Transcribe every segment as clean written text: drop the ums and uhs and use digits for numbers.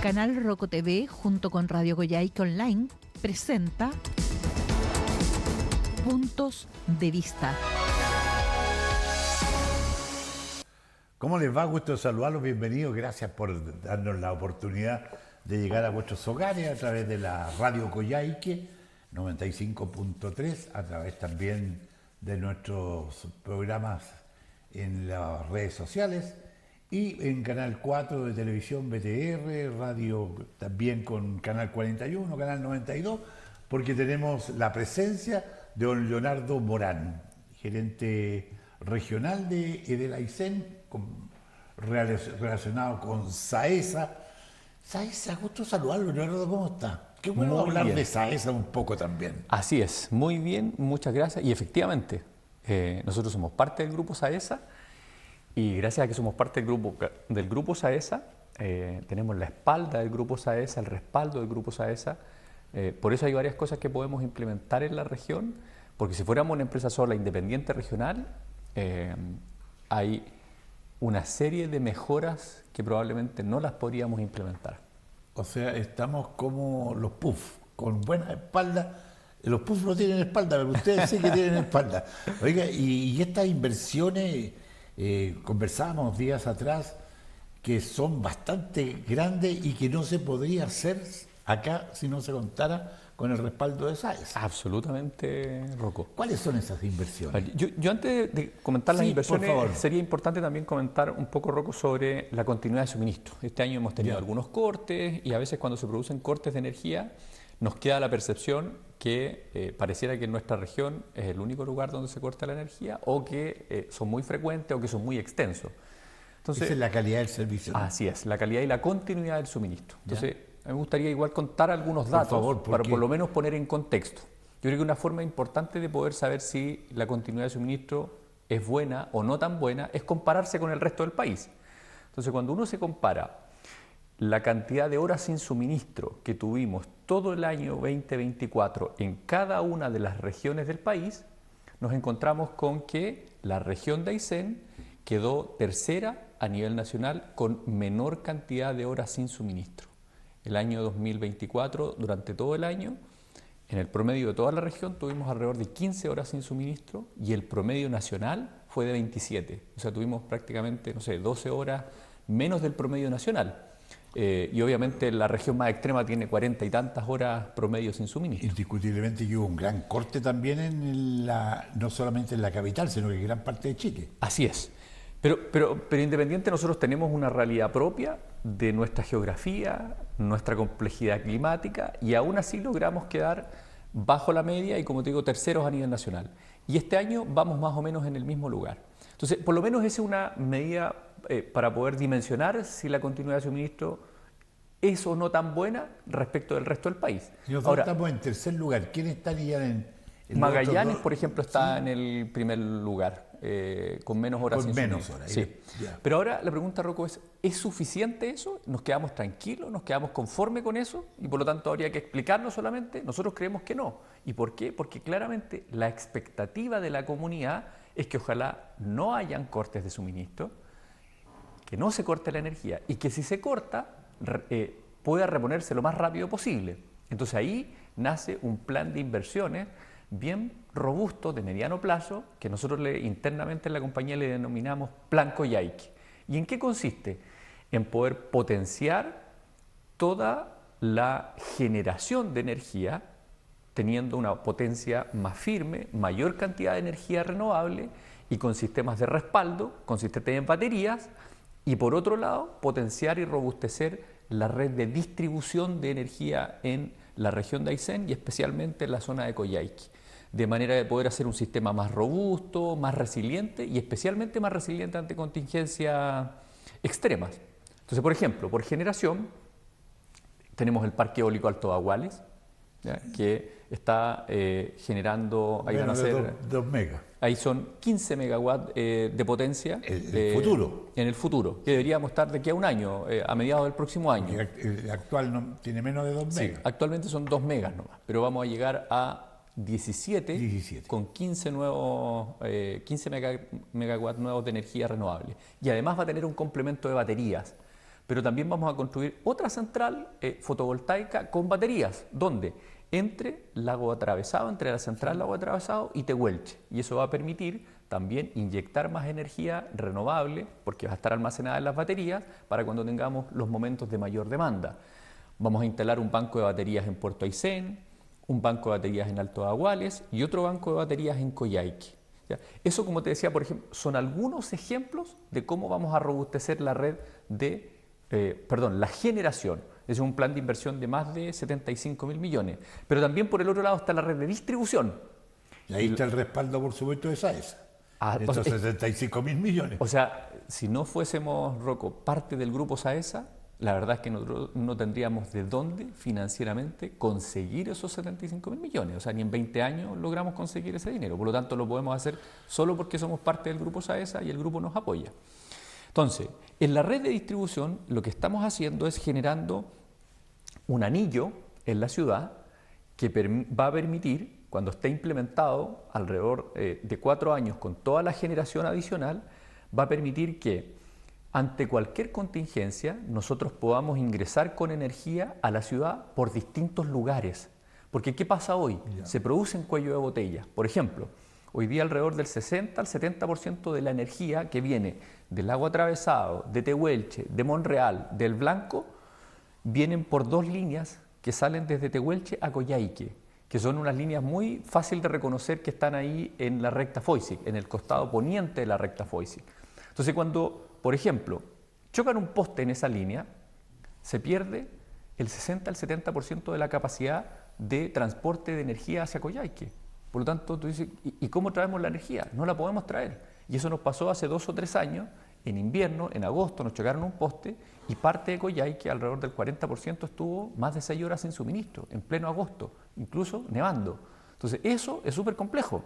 Canal Roco TV, junto con Radio Coyhaique Online, presenta Puntos de Vista. ¿Cómo les va? Gusto saludarlos, bienvenidos. Gracias por darnos la oportunidad de llegar a vuestros hogares a través de la Radio Coyhaique 95.3, a través también de nuestros programas en las redes sociales y en Canal 4 de televisión BTR, radio también con Canal 41, Canal 92, porque tenemos la presencia de don Leonardo Morán, gerente regional de Edel relacionado con SAESA. SAESA, gusto saludarlo, Leonardo, ¿cómo está? Qué bueno Muy hablar bien. de SAESA un poco también. Así es, muy bien, muchas gracias. Y efectivamente, nosotros somos parte del grupo SAESA y gracias a que somos parte del grupo SAESA, tenemos la espalda del grupo SAESA, el respaldo del grupo SAESA. Por eso hay varias cosas que podemos implementar en la región, porque si fuéramos una empresa sola, independiente regional, hay una serie de mejoras que probablemente no las podríamos implementar. O sea, estamos como los puff, con buena espalda. Los puff no tienen espalda, pero ustedes sí que tienen espalda. Oiga, y estas inversiones, conversábamos días atrás, que son bastante grandes y que no se podría hacer acá si no se contara con el respaldo de SAESA. Absolutamente, Rocco. ¿Cuáles son esas inversiones? Yo antes de comentar las Sí, inversiones, por favor. sería importante también comentar un poco, Rocco, sobre la continuidad de suministro. Este año hemos tenido algunos cortes y a veces cuando se producen cortes de energía nos queda la percepción que pareciera que en nuestra región es el único lugar donde se corta la energía o que son muy frecuentes o que son muy extensos. Entonces, Esa es la calidad del servicio, ¿no? así es, la calidad y la continuidad del suministro. Entonces, a mí me gustaría igual contar algunos datos favor, para porque por lo menos poner en contexto. Yo creo que una forma importante de poder saber si la continuidad de suministro es buena o no tan buena es compararse con el resto del país. Entonces, cuando uno se compara la cantidad de horas sin suministro que tuvimos todo el año 2024 en cada una de las regiones del país, nos encontramos con que la región de Aysén quedó tercera a nivel nacional con menor cantidad de horas sin suministro. El año 2024, durante todo el año, en el promedio de toda la región tuvimos alrededor de 15 horas sin suministro y el promedio nacional fue de 27. O sea, tuvimos prácticamente, 12 horas menos del promedio nacional. Y obviamente la región más extrema tiene 40 y tantas horas promedio sin suministro. Indiscutiblemente que hubo un gran corte también no solamente en la capital, sino que en gran parte de Chile. Así es. Pero independiente, nosotros tenemos una realidad propia de nuestra geografía, nuestra complejidad climática, y aún así logramos quedar bajo la media y, como te digo, terceros a nivel nacional. Y este año vamos más o menos en el mismo lugar. Entonces, por lo menos esa es una medida para poder dimensionar si la continuidad de suministro es o no tan buena respecto del resto del país. Si nosotros Ahora, estamos en tercer lugar, ¿quién estaría en los Magallanes, otros dos? por ejemplo, está Sí. en el primer lugar, con menos horas Con sin menos suministro. horas, Sí. ya. Pero ahora la pregunta, Rocco, ¿es suficiente eso? ¿Nos quedamos tranquilos? ¿Nos quedamos conformes con eso? Y por lo tanto habría que explicarnos solamente. Nosotros creemos que no. ¿Y por qué? Porque claramente la expectativa de la comunidad es que ojalá no hayan cortes de suministro, que no se corte la energía y que si se corta pueda reponerse lo más rápido posible. Entonces ahí nace un plan de inversiones bien robusto de mediano plazo que nosotros internamente en la compañía le denominamos Plan Coyhaique. ¿Y en qué consiste? En poder potenciar toda la generación de energía teniendo una potencia más firme, mayor cantidad de energía renovable y con sistemas de respaldo, consistentes en baterías, y por otro lado, potenciar y robustecer la red de distribución de energía en la región de Aysén y especialmente en la zona de Coyhaique, de manera de poder hacer un sistema más robusto, más resiliente y especialmente más resiliente ante contingencias extremas. Entonces, por ejemplo, por generación, tenemos el Parque Eólico Alto Baguales, ¿ya?, que está generando, ahí van a Menos de ser, 2 megas. ahí son 15 megawatts de potencia. El futuro. En el futuro, que deberíamos estar de aquí a un año, a mediados del próximo año. El actual no, tiene menos de 2 Sí, megas. actualmente son 2 megas nomás, pero vamos a llegar a 17, 17. con 15 megawatts nuevos de energía renovable. Y además va a tener un complemento de baterías Pero también vamos a construir otra central fotovoltaica con baterías. ¿Dónde? Entre Lago Atravesado, entre la central Lago Atravesado y Tehuelche. Y eso va a permitir también inyectar más energía renovable, porque va a estar almacenada en las baterías para cuando tengamos los momentos de mayor demanda. Vamos a instalar un banco de baterías en Puerto Aysén, un banco de baterías en Alto Aguales y otro banco de baterías en Coyhaique. ¿Ya? Eso, como te decía, por ejemplo, son algunos ejemplos de cómo vamos a robustecer la red de, la generación. Es un plan de inversión de más de 75.000 millones. Pero también por el otro lado está la red de distribución. Y ahí está el respaldo, por supuesto, de SAESA. Estos 75.000 millones. O sea, si no fuésemos, Rocco, parte del grupo SAESA, la verdad es que nosotros no tendríamos de dónde financieramente conseguir esos 75.000 millones. O sea, ni en 20 años logramos conseguir ese dinero. Por lo tanto, lo podemos hacer solo porque somos parte del grupo SAESA y el grupo nos apoya. Entonces, en la red de distribución lo que estamos haciendo es generando un anillo en la ciudad que va a permitir, cuando esté implementado alrededor de 4 años con toda la generación adicional, va a permitir que ante cualquier contingencia nosotros podamos ingresar con energía a la ciudad por distintos lugares. Porque ¿qué pasa hoy? Se producen cuello de botella. Por ejemplo, hoy día alrededor del 60 al 70% de la energía que viene del Lago Atravesado, de Tehuelche, de Monreal, del Blanco, vienen por 2 líneas que salen desde Tehuelche a Coyhaique, que son unas líneas muy fácil de reconocer que están ahí en la recta Foysic, en el costado poniente de la recta Foysic. Entonces, cuando, por ejemplo, chocan un poste en esa línea, se pierde el 60 al 70% de la capacidad de transporte de energía hacia Coyhaique. Por lo tanto, tú dices, ¿y cómo traemos la energía? No la podemos traer. Y eso nos pasó hace 2 o 3 años, en invierno, en agosto, nos chocaron un poste y parte de Coyhaique, alrededor del 40%, estuvo más de 6 horas sin suministro, en pleno agosto, incluso nevando. Entonces, eso es súper complejo.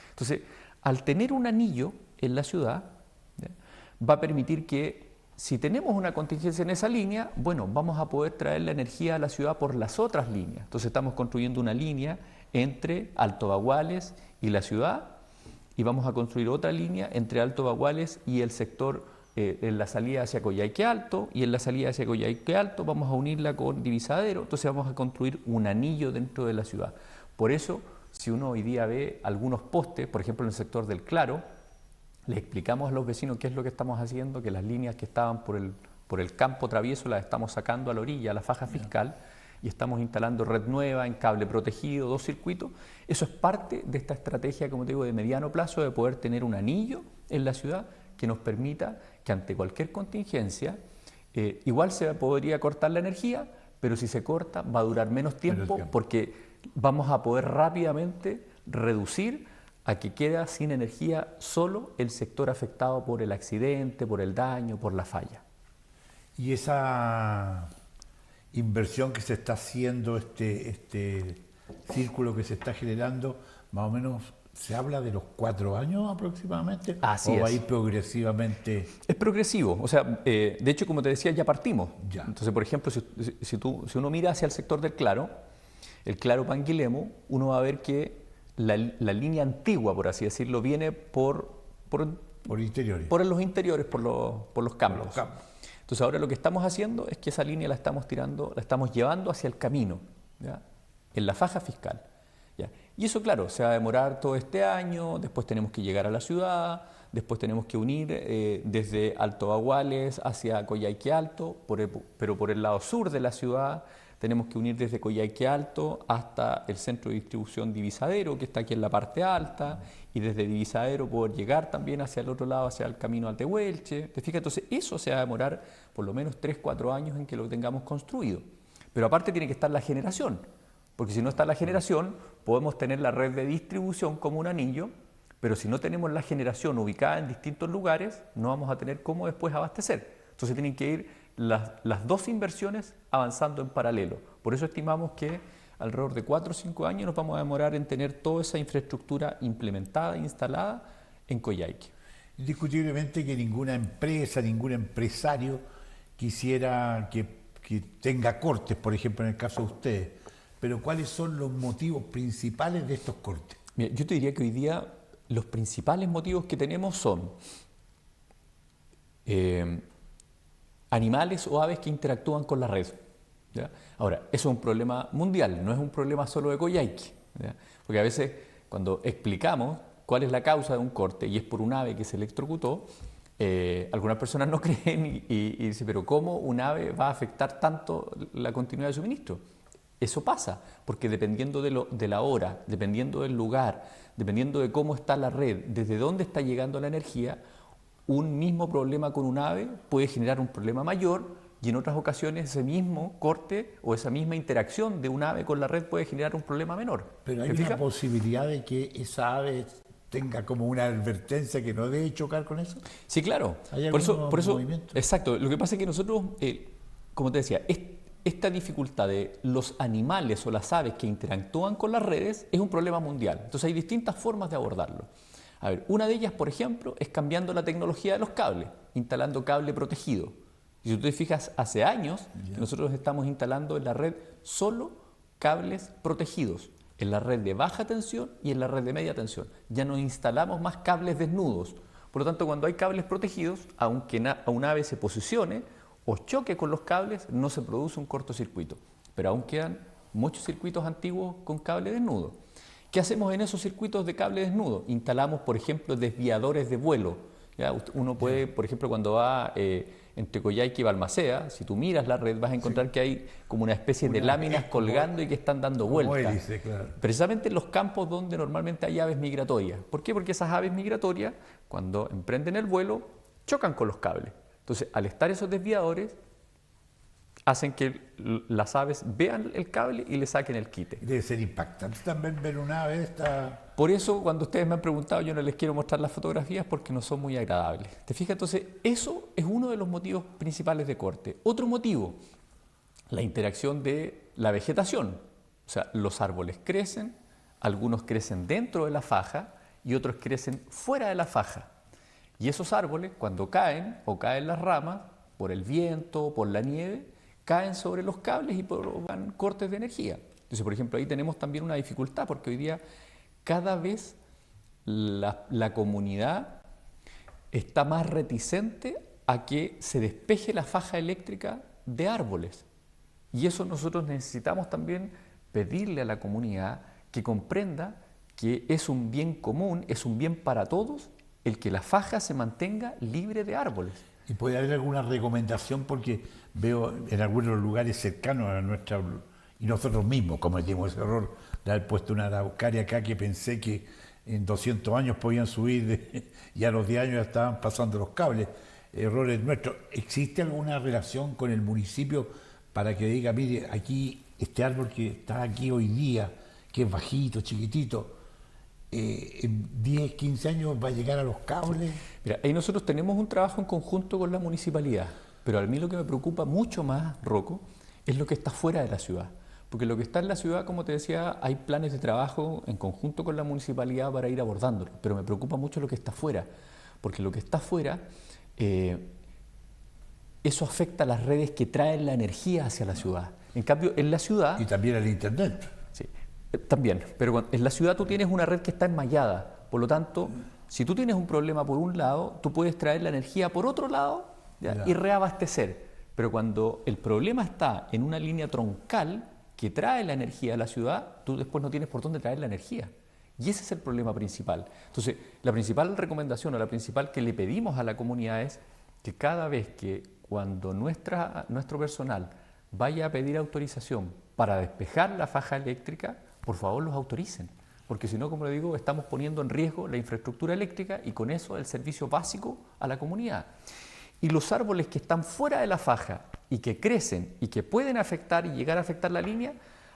Entonces, al tener un anillo en la ciudad, ¿ya?, va a permitir que, si tenemos una contingencia en esa línea, bueno, vamos a poder traer la energía a la ciudad por las otras líneas. Entonces, estamos construyendo una línea entre Alto Baguales y la ciudad, y vamos a construir otra línea entre Alto Baguales y el sector en la salida hacia Coyhaique Alto, y en la salida hacia Coyhaique Alto vamos a unirla con Divisadero. Entonces vamos a construir un anillo dentro de la ciudad. Por eso, si uno hoy día ve algunos postes, por ejemplo en el sector del Claro, les explicamos a los vecinos qué es lo que estamos haciendo, que las líneas que estaban por el campo travieso las estamos sacando a la orilla, a la faja fiscal, y estamos instalando red nueva en cable protegido, 2 circuitos. Eso es parte de esta estrategia, como te digo, de mediano plazo, de poder tener un anillo en la ciudad que nos permita que ante cualquier contingencia, igual se podría cortar la energía, pero si se corta va a durar menos tiempo porque vamos a poder rápidamente reducir a que queda sin energía solo el sector afectado por el accidente, por el daño, por la falla. Y esa inversión que se está haciendo, este círculo que se está generando, más o menos se habla de los 4 años aproximadamente. Así ¿O es. va a ir progresivamente? Es progresivo, o sea, de hecho, como te decía, ya partimos. Ya. Entonces, por ejemplo, si uno mira hacia el sector del Claro, el Claro Panguilemo, uno va a ver que la línea antigua, por así decirlo, viene por Interiores. por los interiores, por los campos. Entonces, ahora lo que estamos haciendo es que esa línea la estamos tirando, la estamos llevando hacia el camino, ¿ya?, en la faja fiscal. ¿Ya? Y eso, claro, se va a demorar todo este año, después tenemos que llegar a la ciudad, después tenemos que unir desde Alto Baguales hacia Coyhaique Alto, pero por el lado sur de la ciudad tenemos que unir desde Coyhaique Alto hasta el centro de distribución Divisadero, que está aquí en la parte alta, y desde Divisadero poder llegar también hacia el otro lado, hacia el camino a Tehuelche. ¿Te fijas? Entonces eso se va a demorar por lo menos 3-4 años en que lo tengamos construido. Pero aparte tiene que estar la generación, porque si no está la generación, podemos tener la red de distribución como un anillo, pero si no tenemos la generación ubicada en distintos lugares, no vamos a tener cómo después abastecer. Entonces tienen que ir las 2 inversiones avanzando en paralelo. Por eso estimamos que alrededor de 4 o 5 años nos vamos a demorar en tener toda esa infraestructura implementada e instalada en Coyhaique. Indiscutiblemente que ninguna empresa, ningún empresario quisiera que tenga cortes, por ejemplo, en el caso de ustedes. Pero ¿cuáles son los motivos principales de estos cortes? Mira, yo te diría que hoy día los principales motivos que tenemos son animales o aves que interactúan con la red. ¿Ya? Ahora, eso es un problema mundial, no es un problema solo de Coyhaique, ¿ya? Porque a veces cuando explicamos cuál es la causa de un corte y es por un ave que se electrocutó, algunas personas no creen y dicen, pero ¿cómo un ave va a afectar tanto la continuidad de suministro? Eso pasa, porque dependiendo de la hora, dependiendo del lugar, dependiendo de cómo está la red, desde dónde está llegando la energía, un mismo problema con un ave puede generar un problema mayor y en otras ocasiones ese mismo corte o esa misma interacción de un ave con la red puede generar un problema menor. Pero hay ¿Te una fijas? posibilidad de que esa ave tenga como una advertencia que no debe chocar con eso. Sí, claro. ¿Hay Por algún eso, movimiento? exacto. Lo que pasa es que nosotros, como te decía, esta dificultad de los animales o las aves que interactúan con las redes es un problema mundial. Entonces hay distintas formas de abordarlo. A ver, una de ellas, por ejemplo, es cambiando la tecnología de los cables, instalando cable protegido. Y si tú te fijas, hace años que nosotros estamos instalando en la red solo cables protegidos, en la red de baja tensión y en la red de media tensión. Ya no instalamos más cables desnudos. Por lo tanto, cuando hay cables protegidos, aunque a un ave se posicione o choque con los cables, no se produce un cortocircuito. Pero aún quedan muchos circuitos antiguos con cable desnudo. ¿Qué hacemos en esos circuitos de cable desnudo? Instalamos, por ejemplo, desviadores de vuelo. ¿Ya? Uno puede, por ejemplo, cuando va entre Coyhaique y Balmaceda, si tú miras la red vas a encontrar que hay como una especie de láminas colgando y que están dando vueltas. Hélice, claro. Precisamente en los campos donde normalmente hay aves migratorias. ¿Por qué? Porque esas aves migratorias, cuando emprenden el vuelo, chocan con los cables. Entonces, al estar esos desviadores, hacen que las aves vean el cable y le saquen el quite. Debe ser impactante también ver una ave esta. Por eso, cuando ustedes me han preguntado, yo no les quiero mostrar las fotografías porque no son muy agradables. ¿Te fijas? Entonces, eso es uno de los motivos principales de corte. Otro motivo, la interacción de la vegetación. O sea, los árboles crecen, algunos crecen dentro de la faja y otros crecen fuera de la faja. Y esos árboles, cuando caen o caen las ramas, por el viento, por la nieve, caen sobre los cables y provocan cortes de energía. Entonces, por ejemplo, ahí tenemos también una dificultad porque hoy día cada vez la comunidad está más reticente a que se despeje la faja eléctrica de árboles. Y eso nosotros necesitamos también pedirle a la comunidad que comprenda que es un bien común, es un bien para todos el que la faja se mantenga libre de árboles. ¿Y puede haber alguna recomendación? Porque veo en algunos lugares cercanos a nuestra... Y nosotros mismos cometimos ese error de haber puesto una araucaria acá que pensé que en 200 años podían subir y a los 10 años ya estaban pasando los cables. Errores nuestros. ¿Existe alguna relación con el municipio para que diga, mire, aquí este árbol que está aquí hoy día, que es bajito, chiquitito, en 10, 15 años va a llegar a los cables? Mira, ahí nosotros tenemos un trabajo en conjunto con la municipalidad, pero a mí lo que me preocupa mucho más, Rocco, es lo que está fuera de la ciudad. Porque lo que está en la ciudad, como te decía, hay planes de trabajo en conjunto con la municipalidad para ir abordándolo, pero me preocupa mucho lo que está fuera, porque lo que está fuera, eso afecta a las redes que traen la energía hacia la ciudad. En cambio, en la ciudad... Y también el internet. Sí, también, pero en la ciudad tú tienes una red que está enmallada, por lo tanto, si tú tienes un problema por un lado, tú puedes traer la energía por otro lado, ¿ya? Y reabastecer. Pero cuando el problema está en una línea troncal que trae la energía a la ciudad, tú después no tienes por dónde traer la energía. Y ese es el problema principal. Entonces, la principal recomendación o la principal que le pedimos a la comunidad es que cada vez que cuando nuestro personal vaya a pedir autorización para despejar la faja eléctrica, por favor los autoricen. Porque si no, como le digo, estamos poniendo en riesgo la infraestructura eléctrica y con eso el servicio básico a la comunidad. Y los árboles que están fuera de la faja y que crecen y que pueden afectar y llegar a afectar la línea,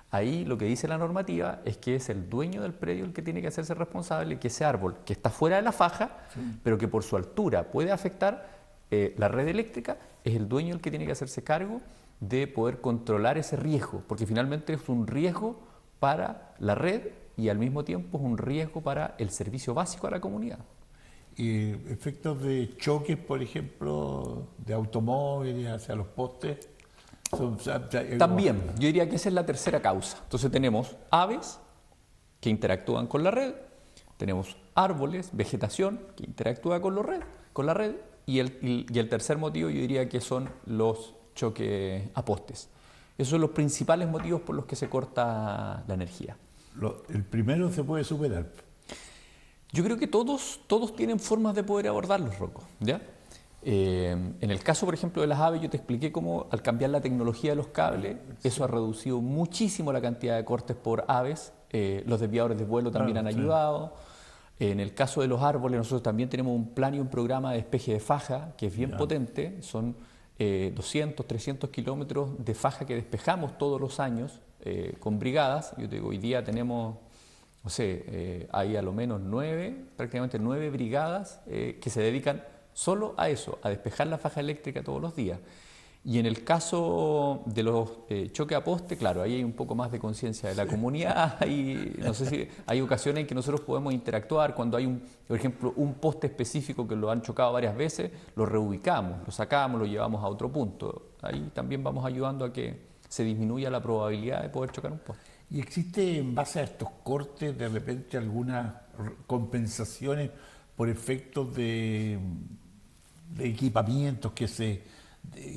ahí lo que dice la normativa es que es el dueño del predio el que tiene que hacerse responsable, que ese árbol que está fuera de la faja, pero que por su altura puede afectar la red eléctrica, es el dueño el que tiene que hacerse cargo de poder controlar ese riesgo, porque finalmente es un riesgo para la red y al mismo tiempo es un riesgo para el servicio básico a la comunidad. Y efectos de choques, por ejemplo, de automóviles hacia los postes. También, yo diría que esa es la tercera causa. Entonces tenemos aves que interactúan con la red, tenemos árboles, vegetación que interactúa con la red y el tercer motivo yo diría que son los choques a postes. Esos son los principales motivos por los que se corta la energía. El primero se puede superar. Yo creo que todos tienen formas de poder abordarlos, Rocco, ¿ya? En el caso, por ejemplo, de las aves, yo te expliqué cómo al cambiar la tecnología de los cables, eso ha reducido muchísimo la cantidad de cortes por aves. Los desviadores de vuelo también han ayudado. En el caso de los árboles, nosotros también tenemos un plan y un programa de despeje de faja que es bien potente. Son 200, 300 kilómetros de faja que despejamos todos los años con brigadas. Yo te digo, hoy día tenemos, no sé, hay a lo menos prácticamente 9 brigadas que se dedican solo a eso, a despejar la faja eléctrica todos los días. Y en el caso de los choques a poste, claro, ahí hay un poco más de conciencia de la comunidad. No sé si hay ocasiones en que nosotros podemos interactuar. Cuando hay, por ejemplo, un poste específico que lo han chocado varias veces, lo reubicamos, lo sacamos, lo llevamos a otro punto. Ahí también vamos ayudando a que se disminuya la probabilidad de poder chocar un poste. ¿Y existe en base a estos cortes de repente algunas compensaciones por efectos de equipamientos que se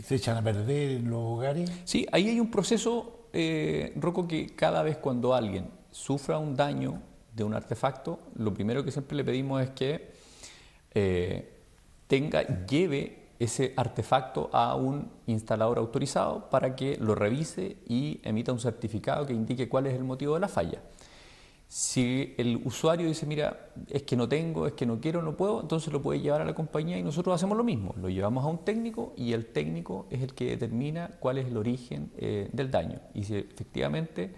echan a perder en los hogares? Sí, ahí hay un proceso, Rocco, que cada vez cuando alguien sufra un daño de un artefacto, lo primero que siempre le pedimos es que lleve ese artefacto a un instalador autorizado para que lo revise y emita un certificado que indique cuál es el motivo de la falla. Si el usuario dice, mira, es que no tengo, es que no quiero, no puedo, entonces lo puede llevar a la compañía y nosotros hacemos lo mismo. Lo llevamos a un técnico y el técnico es el que determina cuál es el origen del daño. Y si efectivamente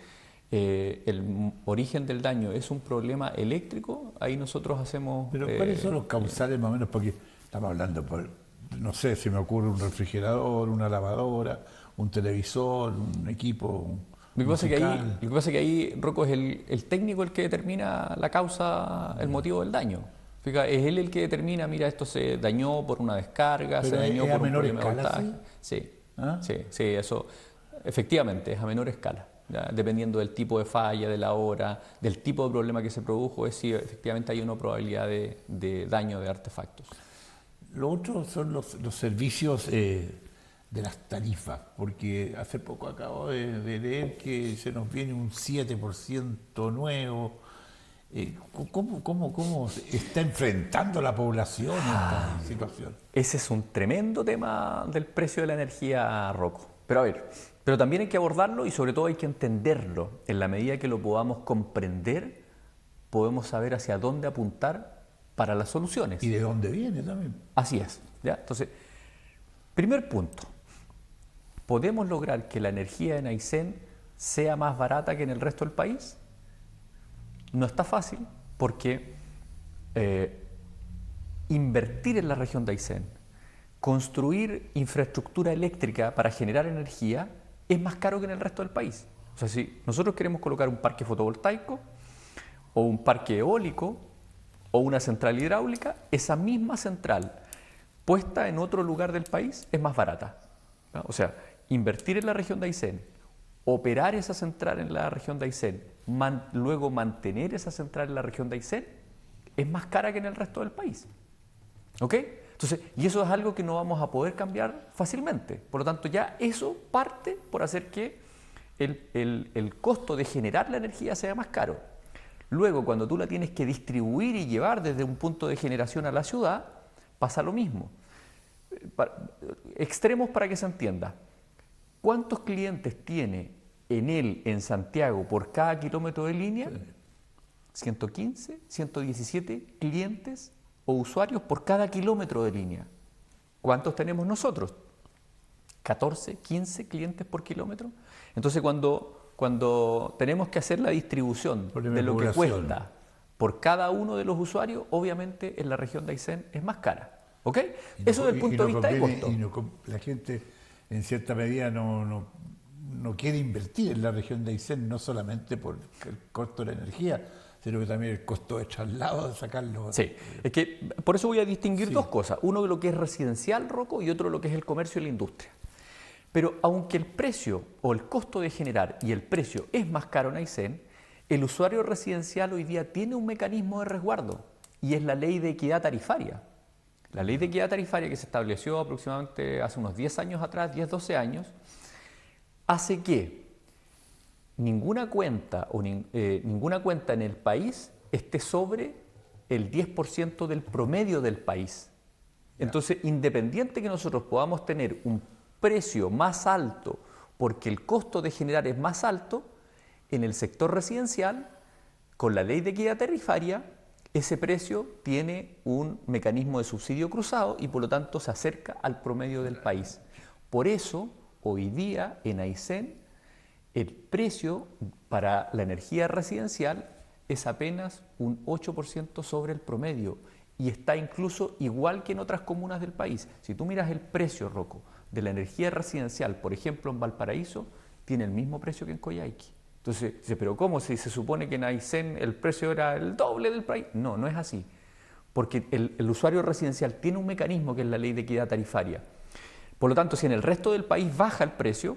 el origen del daño es un problema eléctrico, ahí nosotros hacemos... Pero ¿cuáles son los causales más o menos? Porque estamos hablando, no sé, si me ocurre un refrigerador, una lavadora, un televisor, un equipo... Lo que pasa es que ahí, Rocco, es el técnico el que determina la causa, el motivo del daño. Fíjate, es él el que determina, mira, esto se dañó por una descarga, se dañó por un problema de voltaje. Sí, sí, eso efectivamente es a menor escala. ¿Ya? Dependiendo del tipo de falla, de la hora, del tipo de problema que se produjo, es si efectivamente hay una probabilidad de daño de artefactos. Lo otro son los servicios de las tarifas, porque hace poco acabo de leer que se nos viene un 7% nuevo. ¿Cómo está enfrentando la población esta situación? Ese es un tremendo tema del precio de la energía, Rocco. Pero a ver, pero también hay que abordarlo y sobre todo hay que entenderlo. En la medida que lo podamos comprender, podemos saber hacia dónde apuntar para las soluciones. ¿Y de dónde viene también? Así es. ¿Ya? Entonces, primer punto. ¿Podemos lograr que la energía en Aysén sea más barata que en el resto del país? No está fácil porque invertir en la región de Aysén, construir infraestructura eléctrica para generar energía es más caro que en el resto del país. O sea, si nosotros queremos colocar un parque fotovoltaico o un parque eólico o una central hidráulica, esa misma central puesta en otro lugar del país es más barata. ¿No? O sea, invertir en la región de Aysén, operar esa central en la región de Aysén, luego mantener esa central en la región de Aysén, es más cara que en el resto del país. ¿Ok? Entonces, y eso es algo que no vamos a poder cambiar fácilmente. Por lo tanto, ya eso parte por hacer que el costo de generar la energía sea más caro. Luego, cuando tú la tienes que distribuir y llevar desde un punto de generación a la ciudad, pasa lo mismo. Extremos para que se entienda. ¿Cuántos clientes tiene en Santiago, por cada kilómetro de línea? 115, 117 clientes o usuarios por cada kilómetro de línea. ¿Cuántos tenemos nosotros? 14, 15 clientes por kilómetro. Entonces, cuando tenemos que hacer la distribución de lo que cuesta por cada uno de los usuarios, obviamente en la región de Aysén es más cara. ¿Ok? Eso desde el punto de vista de costo. La gente, en cierta medida, no quiere invertir en la región de Aysén, no solamente por el costo de la energía, sino que también el costo de traslado, de sacarlo. Sí, es que por eso voy a distinguir dos cosas. Uno de lo que es residencial, Rocco, y otro de lo que es el comercio y la industria. Pero aunque el precio o el costo de generar y el precio es más caro en Aysén, el usuario residencial hoy día tiene un mecanismo de resguardo y es la ley de equidad tarifaria. La ley de equidad tarifaria que se estableció aproximadamente hace unos 10 años atrás, 10, 12 años, hace que ninguna cuenta en el país esté sobre el 10% del promedio del país. Entonces, independiente que nosotros podamos tener un precio más alto porque el costo de generar es más alto, en el sector residencial, con la ley de equidad tarifaria, ese precio tiene un mecanismo de subsidio cruzado y por lo tanto se acerca al promedio del país. Por eso, hoy día en Aysén, el precio para la energía residencial es apenas un 8% sobre el promedio y está incluso igual que en otras comunas del país. Si tú miras el precio, Rocco, de la energía residencial, por ejemplo en Valparaíso, tiene el mismo precio que en Coyhaique. Entonces, dice, pero ¿cómo? Si se supone que en Aysén el precio era el doble del país. No, no es así. Porque el usuario residencial tiene un mecanismo que es la ley de equidad tarifaria. Por lo tanto, si en el resto del país baja el precio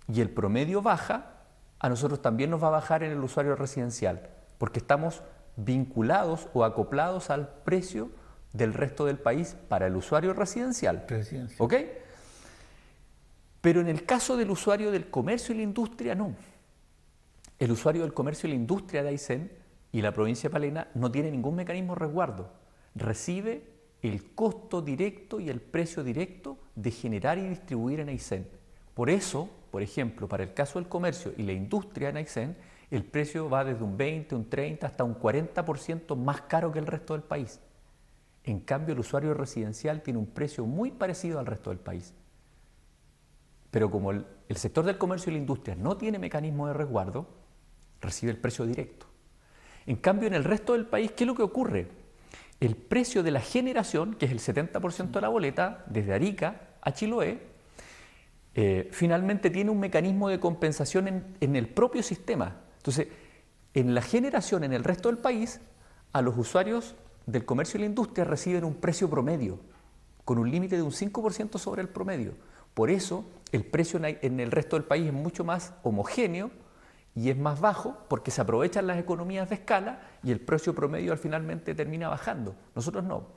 y el promedio baja, a nosotros también nos va a bajar en el usuario residencial, porque estamos vinculados o acoplados al precio del resto del país para el usuario residencial. ¿Ok? Pero en el caso del usuario del comercio y la industria, no. El usuario del comercio y la industria de Aysén y la provincia de Palena no tiene ningún mecanismo de resguardo. Recibe el costo directo y el precio directo de generar y distribuir en Aysén. Por eso, por ejemplo, para el caso del comercio y la industria en Aysén, el precio va desde un 20, un 30 hasta un 40% más caro que el resto del país. En cambio, el usuario residencial tiene un precio muy parecido al resto del país. Pero como el sector del comercio y la industria no tiene mecanismo de resguardo, recibe el precio directo. En cambio, en el resto del país, ¿qué es lo que ocurre? El precio de la generación, que es el 70% de la boleta, desde Arica a Chiloé, finalmente tiene un mecanismo de compensación en el propio sistema. Entonces, en la generación en el resto del país, a los usuarios del comercio y la industria reciben un precio promedio, con un límite de un 5% sobre el promedio. Por eso, el precio en el resto del país es mucho más homogéneo y es más bajo porque se aprovechan las economías de escala y el precio promedio finalmente termina bajando. Nosotros no.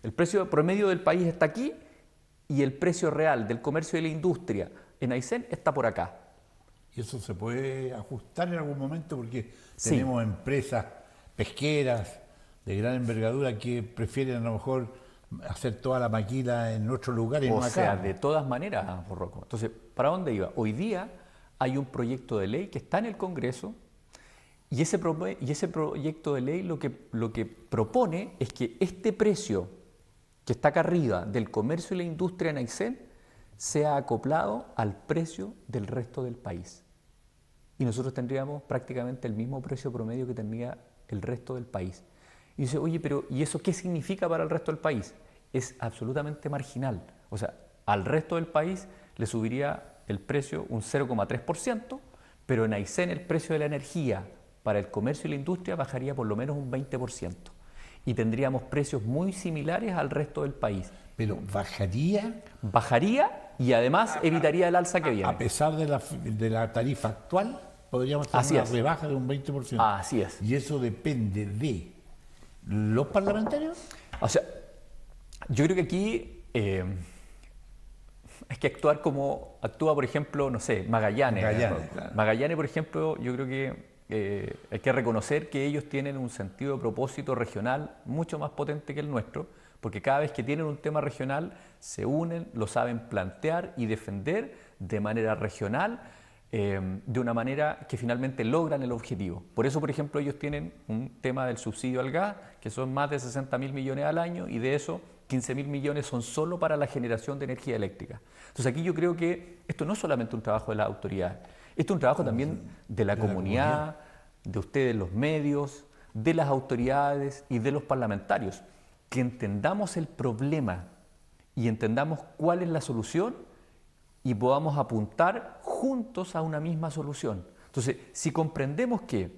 El precio promedio del país está aquí y el precio real del comercio y la industria en Aysén está por acá. ¿Y eso se puede ajustar en algún momento? Porque Sí. tenemos empresas pesqueras de gran envergadura que prefieren a lo mejor hacer toda la maquila en otro lugar y no O acá. sea, de todas maneras, Rocco. Entonces, ¿para dónde iba? Hoy día hay un proyecto de ley que está en el Congreso y ese proyecto de ley lo que propone es que este precio que está acá arriba del comercio y la industria en Aysén sea acoplado al precio del resto del país. Y nosotros tendríamos prácticamente el mismo precio promedio que tendría el resto del país. Y dice, oye, pero ¿y eso qué significa para el resto del país? Es absolutamente marginal. O sea, al resto del país le subiría el precio un 0,3%, pero en Aysén el precio de la energía para el comercio y la industria bajaría por lo menos un 20%. Y tendríamos precios muy similares al resto del país. Pero bajaría Bajaría y además evitaría el alza que a viene. pesar de la tarifa actual, podríamos tener Así una es. rebaja de un 20%. Así es. Y eso depende de los parlamentarios. O sea, yo creo que aquí hay que actuar como actúa, por ejemplo, no sé, Magallanes. Magallanes, claro. Magallanes, por ejemplo, yo creo que hay que reconocer que ellos tienen un sentido de propósito regional mucho más potente que el nuestro, porque cada vez que tienen un tema regional se unen, lo saben plantear y defender de manera regional, de una manera que finalmente logran el objetivo. Por eso, por ejemplo, ellos tienen un tema del subsidio al gas, que son más de 60.000 millones al año, y de eso 15.000 millones son solo para la generación de energía eléctrica. Entonces aquí yo creo que esto no es solamente un trabajo de las autoridades, esto es un trabajo también de la comunidad, de ustedes los medios, de las autoridades y de los parlamentarios, que entendamos el problema y entendamos cuál es la solución y podamos apuntar juntos a una misma solución. Entonces, si comprendemos que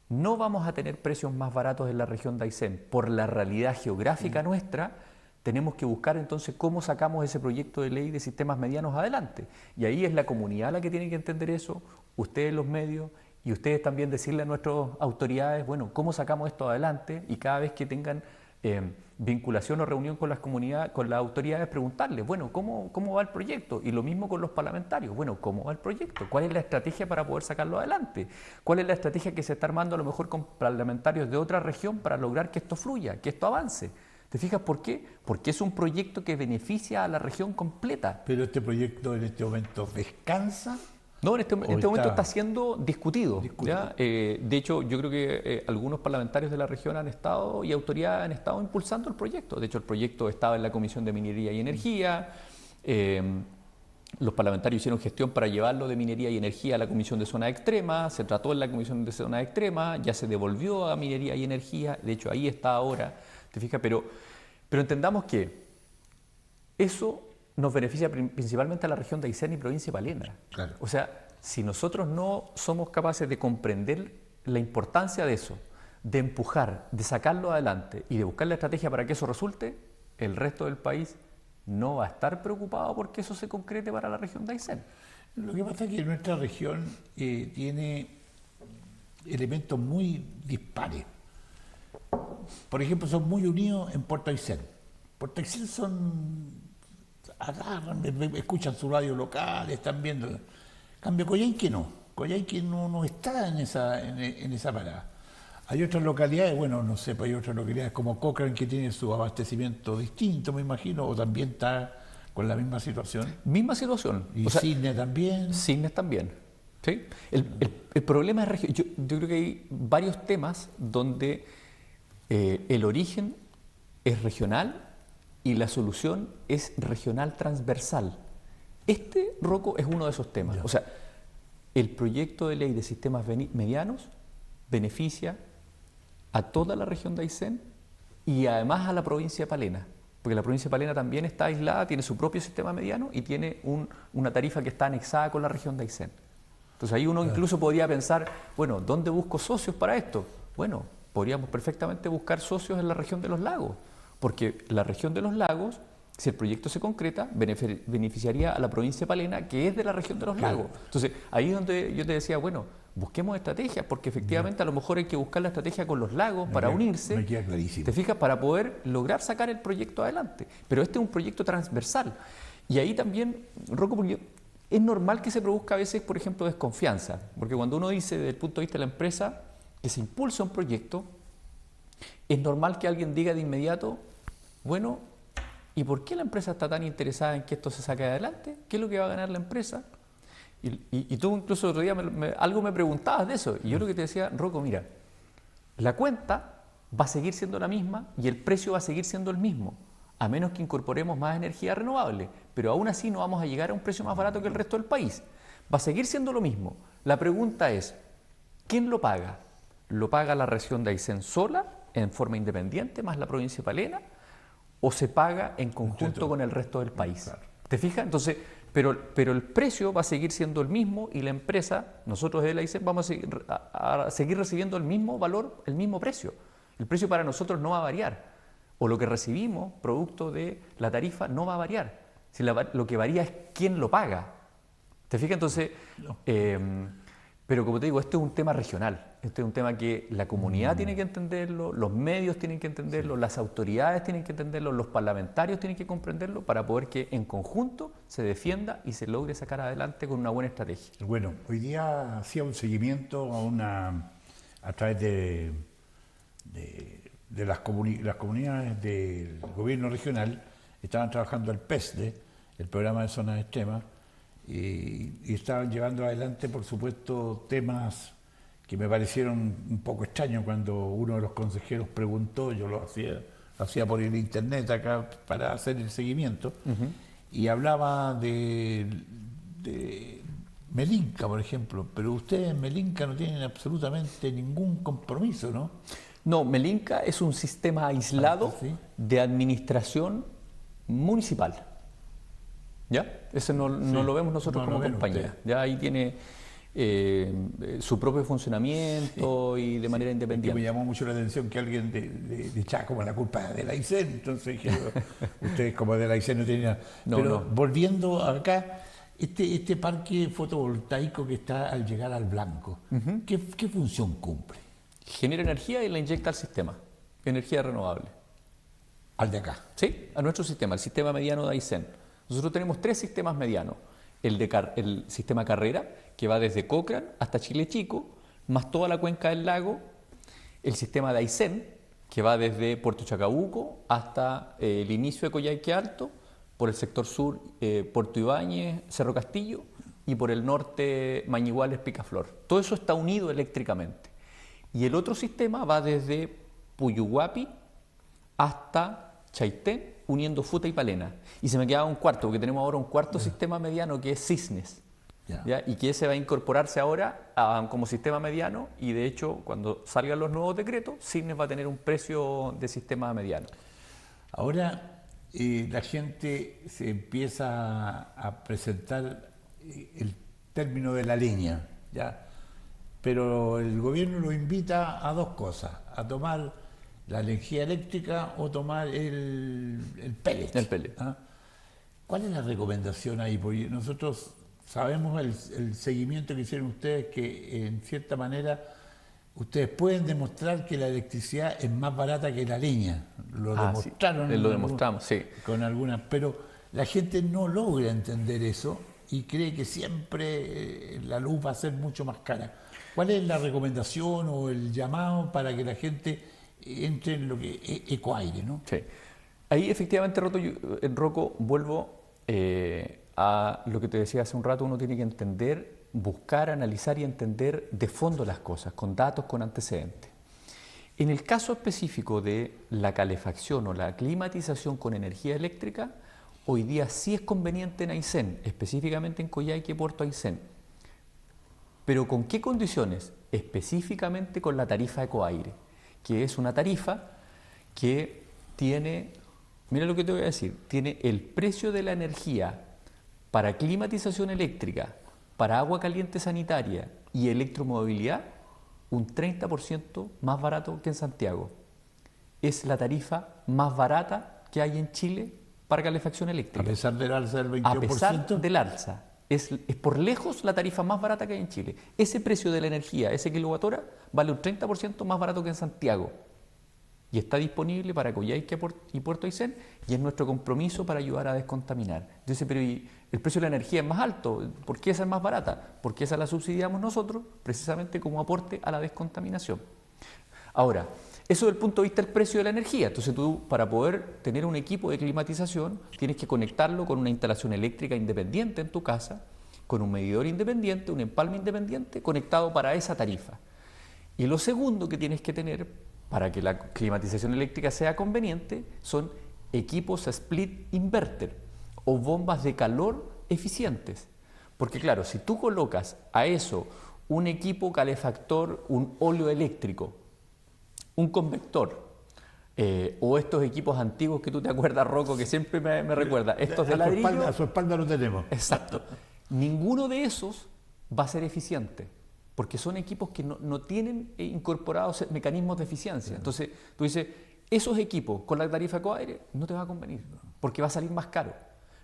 no vamos a tener precios más baratos en la región de Aysén por la realidad geográfica nuestra, tenemos que buscar entonces cómo sacamos ese proyecto de ley de sistemas medianos adelante. Y ahí es la comunidad la que tiene que entender eso, ustedes los medios, y ustedes también decirle a nuestras autoridades, bueno, cómo sacamos esto adelante, y cada vez que tengan vinculación o reunión con las comunidades, con las autoridades, preguntarles, bueno, ¿cómo va el proyecto? Y lo mismo con los parlamentarios, bueno, ¿cómo va el proyecto? ¿Cuál es la estrategia para poder sacarlo adelante? ¿Cuál es la estrategia que se está armando a lo mejor con parlamentarios de otra región para lograr que esto fluya, que esto avance? ¿Te fijas por qué? Porque es un proyecto que beneficia a la región completa. Pero este proyecto en este momento descansa. No, en este momento está siendo discutido. ¿Ya? De hecho, yo creo que algunos parlamentarios de la región han estado y autoridades han estado impulsando el proyecto. De hecho, el proyecto estaba en la Comisión de Minería y Energía. Los parlamentarios hicieron gestión para llevarlo de Minería y Energía a la Comisión de Zona Extrema. Se trató en la Comisión de Zona Extrema, ya se devolvió a Minería y Energía. De hecho, ahí está ahora. ¿Te fijas? Pero entendamos que eso nos beneficia principalmente a la región de Aysén y provincia de Palena. Claro. O sea, si nosotros no somos capaces de comprender la importancia de eso, de empujar, de sacarlo adelante y de buscar la estrategia para que eso resulte, el resto del país no va a estar preocupado porque eso se concrete para la región de Aysén. Lo que pasa es que nuestra región tiene elementos muy dispares. Por ejemplo, son muy unidos en Puerto Aysén. Puerto Aysén agarran, escuchan su radio local, están viendo. En cambio, Coyhaique no está en esa parada. Hay otras localidades, bueno, no sé, pues hay otras localidades como Cochrane que tiene su abastecimiento distinto, me imagino, o también está con la misma situación. Misma situación. Y o sea, Cisne también. Cisnes también. ¿Sí? El problema es yo creo que hay varios temas donde el origen es regional y la solución es regional transversal. Rocco, es uno de esos temas. Ya. O sea, el proyecto de ley de sistemas medianos beneficia a toda la región de Aysén y además a la provincia de Palena, porque la provincia de Palena también está aislada, tiene su propio sistema mediano y tiene una tarifa que está anexada con la región de Aysén. Entonces ahí uno incluso podría pensar, bueno, ¿dónde busco socios para esto? Bueno, podríamos perfectamente buscar socios en la región de los lagos, porque la región de los lagos, si el proyecto se concreta, beneficiaría a la provincia de Palena, que es de la región de los lagos. Entonces, ahí es donde yo te decía, bueno, busquemos estrategias, porque efectivamente a lo mejor hay que buscar la estrategia con los lagos para unirse, Me queda clarísimo. ¿te fijas? Para poder lograr sacar el proyecto adelante. Pero este es un proyecto transversal. Y ahí también, Rocco, porque es normal que se produzca a veces, por ejemplo, desconfianza, porque cuando uno dice desde el punto de vista de la empresa que se impulsa un proyecto, es normal que alguien diga de inmediato, bueno, ¿y por qué la empresa está tan interesada en que esto se saque adelante? ¿Qué es lo que va a ganar la empresa? Y tú incluso el otro día algo me preguntabas de eso, y yo lo que te decía, Rocco, mira, la cuenta va a seguir siendo la misma y el precio va a seguir siendo el mismo, a menos que incorporemos más energía renovable, pero aún así no vamos a llegar a un precio más barato que el resto del país. Va a seguir siendo lo mismo. La pregunta es, ¿quién lo paga? ¿Lo paga la región de Aysén sola, en forma independiente, más la provincia de Palena? ¿O se paga en conjunto con el resto del país? Claro. ¿Te fijas? Entonces, pero el precio va a seguir siendo el mismo y la empresa, nosotros de la ICE, vamos a seguir recibiendo el mismo valor, el mismo precio. El precio para nosotros no va a variar. O lo que recibimos, producto de la tarifa, no va a variar. Si lo que varía es quién lo paga. ¿Te fijas? Entonces, pero como te digo, este es un tema regional. Este es un tema que la comunidad tiene que entenderlo, los medios tienen que entenderlo, las autoridades tienen que entenderlo, los parlamentarios tienen que comprenderlo para poder que en conjunto se defienda y se logre sacar adelante con una buena estrategia. Bueno, hoy día hacía un seguimiento a través de las comunidades del gobierno regional. Estaban trabajando el PESDE, el programa de zonas extremas, y estaban llevando adelante, por supuesto, temas que me parecieron un poco extraños cuando uno de los consejeros preguntó, yo lo hacía por el internet acá para hacer el seguimiento, y hablaba de Melinca, por ejemplo, pero ustedes en Melinca no tienen absolutamente ningún compromiso, ¿no? No, Melinca es un sistema aislado de administración municipal. ¿Ya? Ese no lo vemos nosotros como compañía. Ya ahí tiene su propio funcionamiento y de manera independiente. Me llamó mucho la atención que alguien le echaba como la culpa de la ICEN, entonces dije, ustedes como de la ICEN no tenían... Volviendo acá, este parque fotovoltaico que está al llegar al blanco, ¿qué función cumple? Genera energía y la inyecta al sistema, energía renovable. Al de acá. Sí, a nuestro sistema, el sistema mediano de Aysén. Nosotros tenemos 3 sistemas medianos. El sistema Carrera, que va desde Cochrane hasta Chile Chico, más toda la cuenca del lago. El sistema de Aysén, que va desde Puerto Chacabuco hasta el inicio de Coyhaique Alto, por el sector sur, Puerto Ibáñez, Cerro Castillo, y por el norte, Mañiguales, Picaflor. Todo eso está unido eléctricamente. Y el otro sistema va desde Puyuhuapi hasta Chaitén, uniendo Futa y Palena. Y se me quedaba un cuarto, porque tenemos ahora un cuarto sistema mediano que es Cisnes. ¿Ya? Y que ese va a incorporarse ahora como sistema mediano, y de hecho cuando salgan los nuevos decretos, Cisnes va a tener un precio de sistema mediano. Ahora la gente se empieza a presentar el término de la leña, ¿ya? Pero el gobierno lo invita a 2 cosas, a tomar la energía eléctrica o tomar el pellet. El pellet. ¿Ah? ¿Cuál es la recomendación ahí? Porque nosotros sabemos el seguimiento que hicieron ustedes, que en cierta manera ustedes pueden demostrar que la electricidad es más barata que la leña. Lo demostraron. Sí, lo demostramos, sí. Con algunas, pero la gente no logra entender eso y cree que siempre la luz va a ser mucho más cara. ¿Cuál es la recomendación o el llamado para que la gente entre en lo que es ecoaire, ¿no? Sí. Ahí efectivamente, Rocco, vuelvo a lo que te decía hace un rato. Uno tiene que entender, buscar, analizar y entender de fondo las cosas, con datos, con antecedentes. En el caso específico de la calefacción o la climatización con energía eléctrica, hoy día sí es conveniente en Aysén, específicamente en Coyhaique, Puerto Aysén. ¿Pero con qué condiciones? Específicamente con la tarifa Ecoaire, que es una tarifa que tiene, mira lo que te voy a decir, tiene el precio de la energía para climatización eléctrica, para agua caliente sanitaria y electromovilidad, un 30% más barato que en Santiago. Es la tarifa más barata que hay en Chile para calefacción eléctrica. A pesar del alza del 21%. A pesar del alza. Es por lejos la tarifa más barata que hay en Chile. Ese precio de la energía, ese kilowatthora, vale un 30% más barato que en Santiago. Y está disponible para Coyhaique y Puerto Aysén, y es nuestro compromiso para ayudar a descontaminar. Entonces, pero el precio de la energía es más alto. ¿Por qué esa es más barata? Porque esa la subsidiamos nosotros, precisamente como aporte a la descontaminación. Ahora, eso desde el punto de vista del precio de la energía. Entonces tú, para poder tener un equipo de climatización, tienes que conectarlo con una instalación eléctrica independiente en tu casa, con un medidor independiente, un empalme independiente, conectado para esa tarifa. Y lo segundo que tienes que tener para que la climatización eléctrica sea conveniente son equipos split inverter o bombas de calor eficientes. Porque claro, si tú colocas a eso un equipo calefactor, un óleo eléctrico, un convector, o estos equipos antiguos que tú te acuerdas, Rocco, que siempre me recuerda, estos de ladrillo. A su espalda lo tenemos. Exacto. Ninguno de esos va a ser eficiente, porque son equipos que no tienen incorporados mecanismos de eficiencia. Entonces, tú dices, esos equipos con la tarifa Ecoaire no te va a convenir, porque va a salir más caro.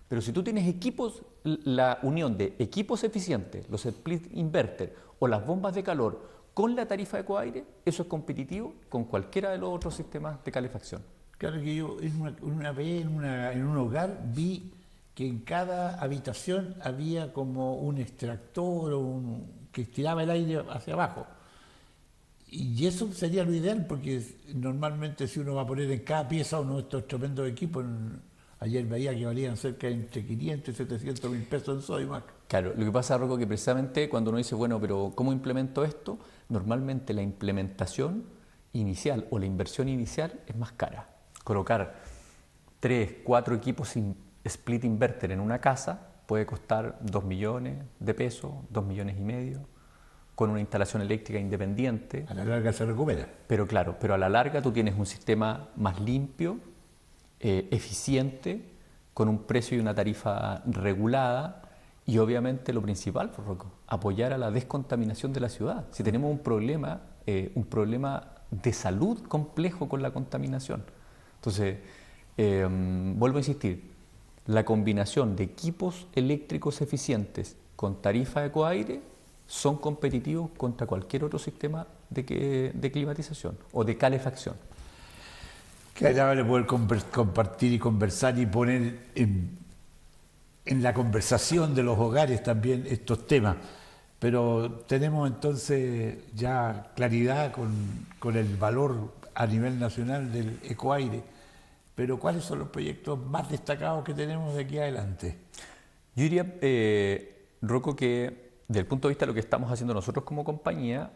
Pero si tú tienes equipos, la unión de equipos eficientes, los split inverter o las bombas de calor, con la tarifa Ecoaire, eso es competitivo con cualquiera de los otros sistemas de calefacción. Claro que yo una vez en un hogar vi que en cada habitación había como un extractor que estiraba el aire hacia abajo. Y eso sería lo ideal, porque normalmente si uno va a poner en cada pieza uno de estos tremendos equipos, ayer veía que valían cerca de entre 500 y 700 mil pesos en Sodimac. Claro, lo que pasa, Rocco, que precisamente cuando uno dice, bueno, pero ¿cómo implemento esto? Normalmente la implementación inicial o la inversión inicial es más cara. Colocar 3, 4 equipos split inverter en una casa puede costar 2 millones de pesos, 2 millones y medio, con una instalación eléctrica independiente. A la larga se recupera. Pero claro, pero a la larga tú tienes un sistema más limpio, eficiente, con un precio y una tarifa regulada. Y obviamente lo principal, Rocco, apoyar a la descontaminación de la ciudad. Si tenemos un problema de salud complejo con la contaminación. Entonces, vuelvo a insistir, la combinación de equipos eléctricos eficientes con tarifa Ecoaire son competitivos contra cualquier otro sistema de climatización o de calefacción. Qué agradable poder compartir y conversar y poner en la conversación de los hogares también estos temas. Pero tenemos entonces ya claridad con el valor a nivel nacional del ecoaire. Pero ¿cuáles son los proyectos más destacados que tenemos de aquí adelante? Yo diría, Rocco, que desde el punto de vista de lo que estamos haciendo nosotros como compañía,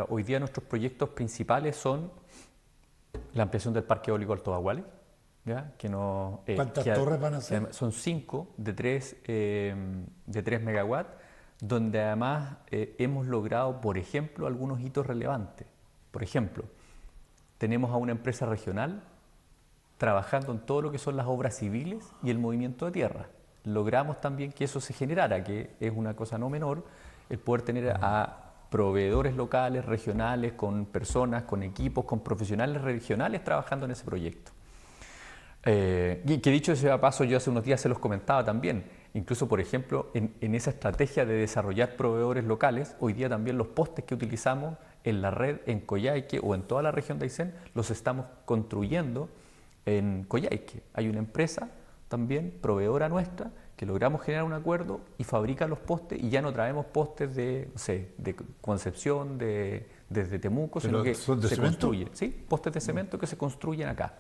hoy día nuestros proyectos principales son la ampliación del parque eólico Alto Baguales, ¿ya? ¿Cuántas torres van a ser? Son 5 de 3 megawatts, donde además hemos logrado, por ejemplo, algunos hitos relevantes. Por ejemplo, tenemos a una empresa regional trabajando en todo lo que son las obras civiles y el movimiento de tierra. Logramos también que eso se generara, que es una cosa no menor, el poder tener a proveedores locales, regionales, con personas, con equipos, con profesionales regionales trabajando en ese proyecto. Que dicho ese paso, yo hace unos días se los comentaba también, incluso por ejemplo en esa estrategia de desarrollar proveedores locales, hoy día también los postes que utilizamos en la red en Coyhaique o en toda la región de Aysén los estamos construyendo en Coyhaique. Hay una empresa también, proveedora nuestra, que logramos generar un acuerdo y fabrica los postes y ya no traemos postes de Concepción, desde Temuco, sino que ¿son de se cemento? construyen, ¿sí? Postes de cemento que se construyen acá.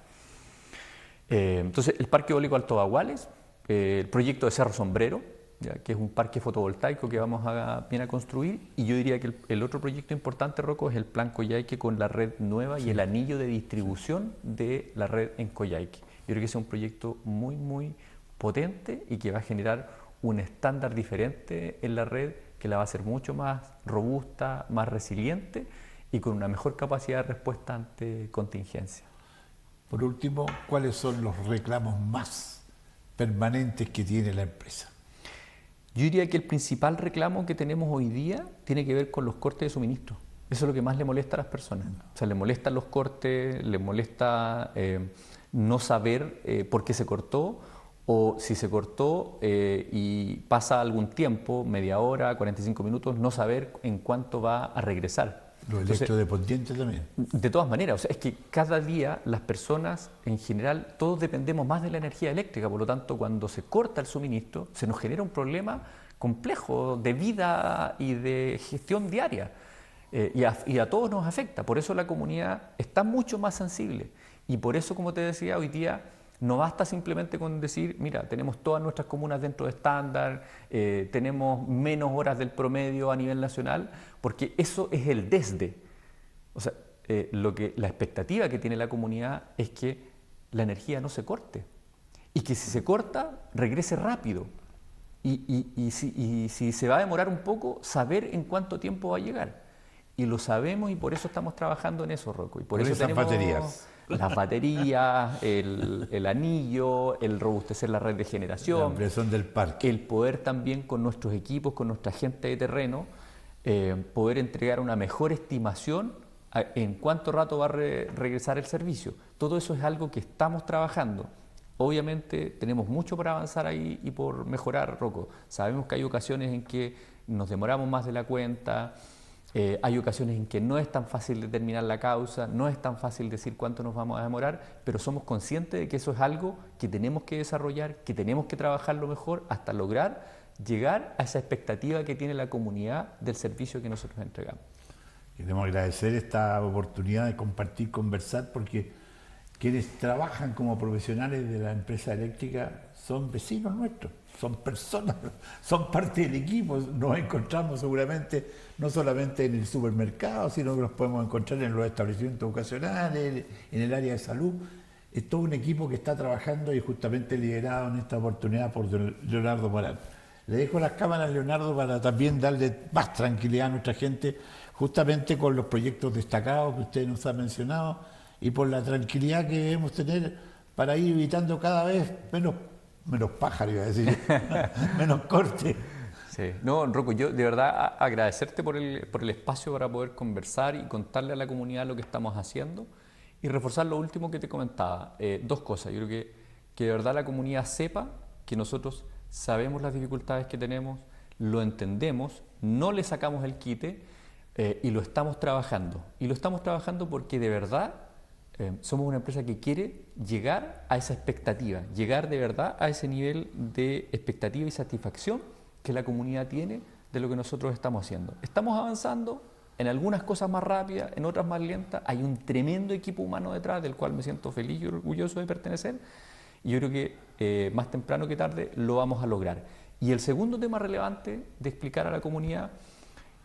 Entonces, el Parque Eólico Alto Baguales, el proyecto de Cerro Sombrero, ya, que es un parque fotovoltaico que vamos a construir, y yo diría que el otro proyecto importante, Rocco, es el Plan Coyhaique con la red nueva y el anillo de distribución de la red en Coyhaique. Yo creo que ese es un proyecto muy, muy potente y que va a generar un estándar diferente en la red que la va a hacer mucho más robusta, más resiliente y con una mejor capacidad de respuesta ante contingencia. Por último, ¿cuáles son los reclamos más permanentes que tiene la empresa? Yo diría que el principal reclamo que tenemos hoy día tiene que ver con los cortes de suministro. Eso es lo que más le molesta a las personas. O sea, le molestan los cortes, le molesta no saber por qué se cortó, o si se cortó y pasa algún tiempo, media hora, 45 minutos, no saber en cuánto va a regresar. Los electrodependientes también. De todas maneras, o sea, es que cada día las personas, en general, todos dependemos más de la energía eléctrica, por lo tanto, cuando se corta el suministro, se nos genera un problema complejo de vida y de gestión diaria. Y a todos nos afecta, por eso la comunidad está mucho más sensible. Y por eso, como te decía, hoy día no basta simplemente con decir, mira, tenemos todas nuestras comunas dentro de estándar, tenemos menos horas del promedio a nivel nacional, porque eso es el desde. O sea, la expectativa que tiene la comunidad es que la energía no se corte y que si se corta, regrese rápido. Y si se va a demorar un poco, saber en cuánto tiempo va a llegar. Y lo sabemos y por eso estamos trabajando en eso, Rocco. Y por eso esas tenemos baterías. las baterías, el anillo, el robustecer la red de generación, La ampliación del parque. el poder también con nuestros equipos, con nuestra gente de terreno, poder entregar una mejor estimación en cuánto rato va a regresar el servicio. Todo eso es algo que estamos trabajando. Obviamente tenemos mucho por avanzar ahí y por mejorar, Rocco. Sabemos que hay ocasiones en que nos demoramos más de la cuenta, hay ocasiones en que no es tan fácil determinar la causa, no es tan fácil decir cuánto nos vamos a demorar, pero somos conscientes de que eso es algo que tenemos que desarrollar, que tenemos que trabajarlo mejor hasta lograr llegar a esa expectativa que tiene la comunidad del servicio que nosotros entregamos. Queremos agradecer esta oportunidad de compartir, conversar, porque quienes trabajan como profesionales de la empresa eléctrica son vecinos nuestros, son personas, son parte del equipo. Nos encontramos seguramente no solamente en el supermercado, sino que nos podemos encontrar en los establecimientos ocasionales, en el área de salud. Es todo un equipo que está trabajando y justamente liderado en esta oportunidad por Leonardo Morán. Le dejo las cámaras, Leonardo, para también darle más tranquilidad a nuestra gente, justamente con los proyectos destacados que usted nos ha mencionado y por la tranquilidad que debemos tener para ir evitando cada vez menos pájaros, iba a decir, menos corte. Sí. No, Rocco, yo de verdad agradecerte por el espacio para poder conversar y contarle a la comunidad lo que estamos haciendo y reforzar lo último que te comentaba. Dos cosas. Yo creo que de verdad la comunidad sepa que nosotros sabemos las dificultades que tenemos, lo entendemos, no le sacamos el quite y lo estamos trabajando. Y lo estamos trabajando porque de verdad somos una empresa que quiere llegar a esa expectativa, llegar de verdad a ese nivel de expectativa y satisfacción que la comunidad tiene de lo que nosotros estamos haciendo. Estamos avanzando, en algunas cosas más rápidas, en otras más lentas. Hay un tremendo equipo humano detrás del cual me siento feliz y orgulloso de pertenecer. Y yo creo que más temprano que tarde lo vamos a lograr. Y el segundo tema relevante de explicar a la comunidad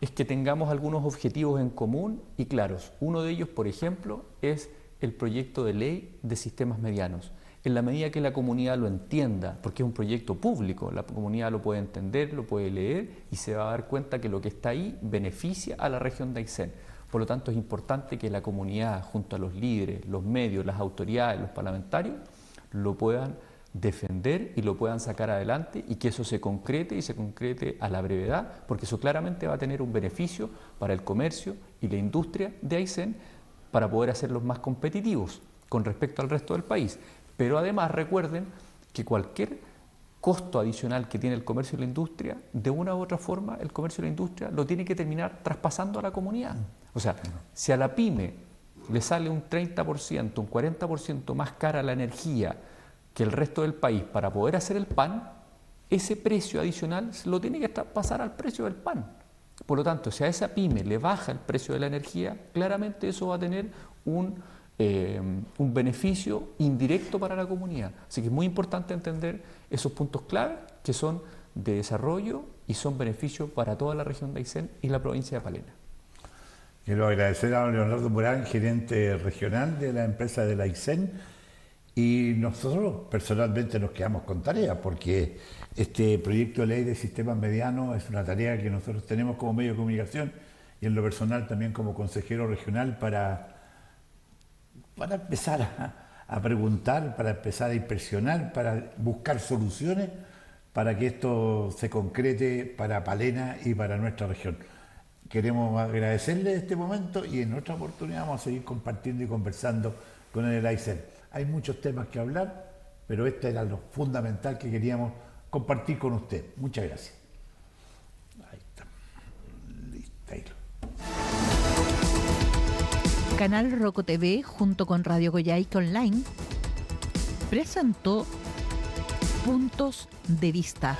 es que tengamos algunos objetivos en común y claros. Uno de ellos, por ejemplo, es el proyecto de ley de sistemas medianos. En la medida que la comunidad lo entienda, porque es un proyecto público, la comunidad lo puede entender, lo puede leer y se va a dar cuenta que lo que está ahí beneficia a la región de Aysén. Por lo tanto, es importante que la comunidad, junto a los líderes, los medios, las autoridades, los parlamentarios, lo puedan defender y lo puedan sacar adelante y que eso se concrete y se concrete a la brevedad, porque eso claramente va a tener un beneficio para el comercio y la industria de Aysén para poder hacerlos más competitivos con respecto al resto del país. Pero además recuerden que cualquier costo adicional que tiene el comercio y la industria, de una u otra forma el comercio y la industria lo tiene que terminar traspasando a la comunidad. O sea, si a la pyme le sale un 30%, un 40% más cara la energía que el resto del país para poder hacer el pan, ese precio adicional lo tiene que pasar al precio del pan. Por lo tanto, si a esa pyme le baja el precio de la energía, claramente eso va a tener un beneficio indirecto para la comunidad. Así que es muy importante entender esos puntos clave que son de desarrollo y son beneficios para toda la región de Aysén y la provincia de Palena. Quiero agradecer a don Leonardo Morán, gerente regional de la empresa de la Aysén, y nosotros personalmente nos quedamos con tarea porque este proyecto de ley de sistemas medianos es una tarea que nosotros tenemos como medio de comunicación y en lo personal también como consejero regional para empezar a preguntar, para empezar a impresionar, para buscar soluciones para que esto se concrete para Palena y para nuestra región. Queremos agradecerle este momento y en otra oportunidad vamos a seguir compartiendo y conversando con el Aysén. Hay muchos temas que hablar, pero este era lo fundamental que queríamos compartir con usted. Muchas gracias. Ahí está. Listo. Canal Roco TV, junto con Radio Goyaique Online, presentó Puntos de Vista.